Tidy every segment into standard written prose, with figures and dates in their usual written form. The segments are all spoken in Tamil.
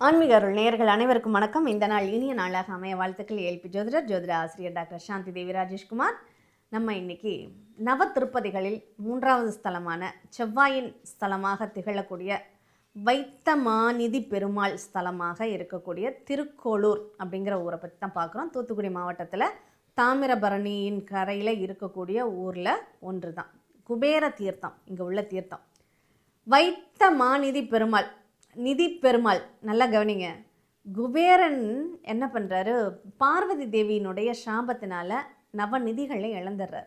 ஆன்மீக அருள் நேயர்கள் அனைவருக்கும் வணக்கம். இந்த நாள் இனிய நாளாக அமைய வாழ்த்துக்கள். ஏல்பி ஜோதிட ஆசிரியர் டாக்டர் சாந்தி தேவி ராஜேஷ்குமார். நம்ம இன்னைக்கு நவ திருப்பதிகளில் 3வது ஸ்தலமான செவ்வாயின் ஸ்தலமாக திகழக்கூடிய வைத்தமாநிதி பெருமாள் ஸ்தலமாக இருக்கக்கூடிய திருக்கோளூர் அப்படிங்கிற ஊரை பற்றி தான் பார்க்குறோம். தூத்துக்குடி மாவட்டத்தில் தாமிரபரணியின் கரையில் இருக்கக்கூடிய ஊரில் ஒன்று தான் குபேர தீர்த்தம். இங்கே உள்ள தீர்த்தம் வைத்தமாநிதி பெருமாள், நிதி பெருமாள். நல்லா கவனிங்க. குபேரன் என்ன பண்ணுறாரு, பார்வதி தேவியினுடைய சாபத்தினால நவநிதிகளை இழந்துடுறார்.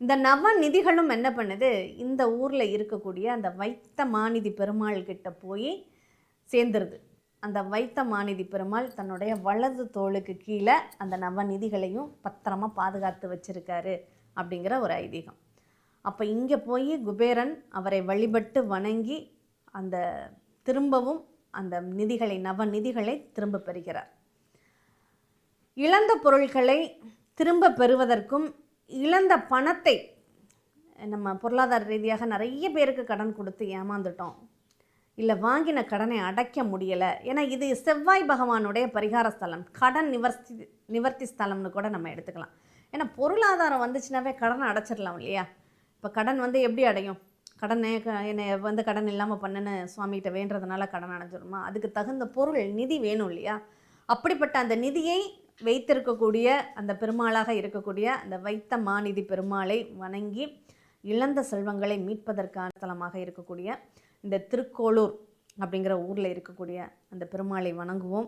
இந்த நவநிதிகளும் என்ன பண்ணுது, இந்த ஊரில் இருக்கக்கூடிய அந்த வைத்தமாநிதி பெருமாள் கிட்ட போய் சேர்ந்துருது. அந்த வைத்தமாநிதி பெருமாள் தன்னுடைய வலது தோளுக்கு கீழே அந்த நவநிதிகளையும் பத்திரமா பாதுகாத்து வச்சிருக்காரு அப்படிங்கிற ஒரு ஐதீகம். அப்போ இங்கே போய் குபேரன் அவரை வழிபட்டு வணங்கி அந்த திரும்பவும் அந்த நிதிகளை நவநிதிகளை திரும்ப பெறுகிறார். இழந்த பொருட்களை திரும்ப பெறுவதற்கும் இழந்த பணத்தை, நம்ம பொருளாதார ரீதியாக நிறைய பேருக்கு கடன் கொடுத்து ஏமாந்துட்டோம், இல்லை வாங்கின கடனை அடைக்க முடியலை. ஏன்னா இது செவ்வாய் பகவானுடைய பரிகார ஸ்தலம், கடன் நிவர்த்தி ஸ்தலம்னு கூட நம்ம எடுத்துக்கலாம். ஏன்னா பொருளாதாரம் வந்துச்சுனாவே கடனை அடைச்சிடலாம் இல்லையா. இப்போ கடன் எப்படி அடையும்? என்னை கடன் இல்லாமல் பண்ணுன்னு சுவாமிகிட்ட வேண்டுறதுனால கடன் அடைஞ்சிருமா? அதுக்கு தகுந்த பொருள் நிதி வேணும் இல்லையா. அப்படிப்பட்ட அந்த நிதியை வைத்திருக்கக்கூடிய அந்த பெருமாளாக இருக்கக்கூடிய அந்த வைத்தமாநிதி பெருமாளை வணங்கி இழந்த செல்வங்களை மீட்பதற்கான தலமாக இருக்கக்கூடிய இந்த திருக்கோளூர் அப்படிங்கிற ஊரில் இருக்கக்கூடிய அந்த பெருமாளை வணங்குவோம்.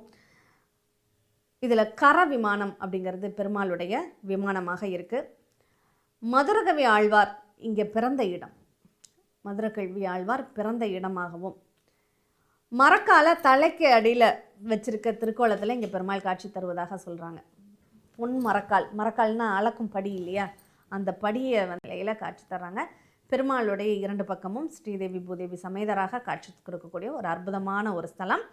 இதில் கர விமானம் அப்படிங்கிறது பெருமாளுடைய விமானமாக இருக்குது. மதுரகவி ஆழ்வார் இங்கே பிறந்த இடம், மதுரகவி ஆழ்வார் பிறந்த இடமாகவும், மரக்கால தலைக்கு அடியில் வச்சிருக்க திருக்கோலத்தில் இங்கே பெருமாள் காட்சி தருவதாக சொல்கிறாங்க. பொன் மரக்கால்னா அளக்கும் படி இல்லையா, அந்த படியை நிலையில் காட்சி தர்றாங்க. பெருமாளுடைய 2 பக்கமும் ஸ்ரீதேவி பூதேவி சமேதராக காட்சி கொடுக்கக்கூடிய ஒரு அற்புதமான ஒரு ஸ்தலம்,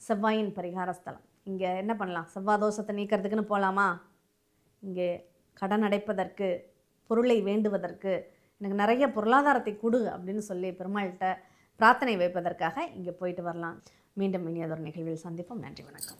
செவ்வாயின் பரிகார ஸ்தலம். இங்கே என்ன பண்ணலாம், செவ்வாய் தோஷத்தை நீக்கிறதுக்குன்னு போகலாமா? இங்கே கடன் அடைப்பதற்கு, பொருளை வேண்டுவதற்கு, எனக்கு நிறைய பொருளாதாரத்தை கொடு அப்படின்னு சொல்லி பெருமாள்கிட்ட பிரார்த்தனை வைப்பதற்காக இங்கே போயிட்டு வரலாம். மீண்டும் இனியதொரு நிகழ்வில் சந்திப்போம். நன்றி, வணக்கம்.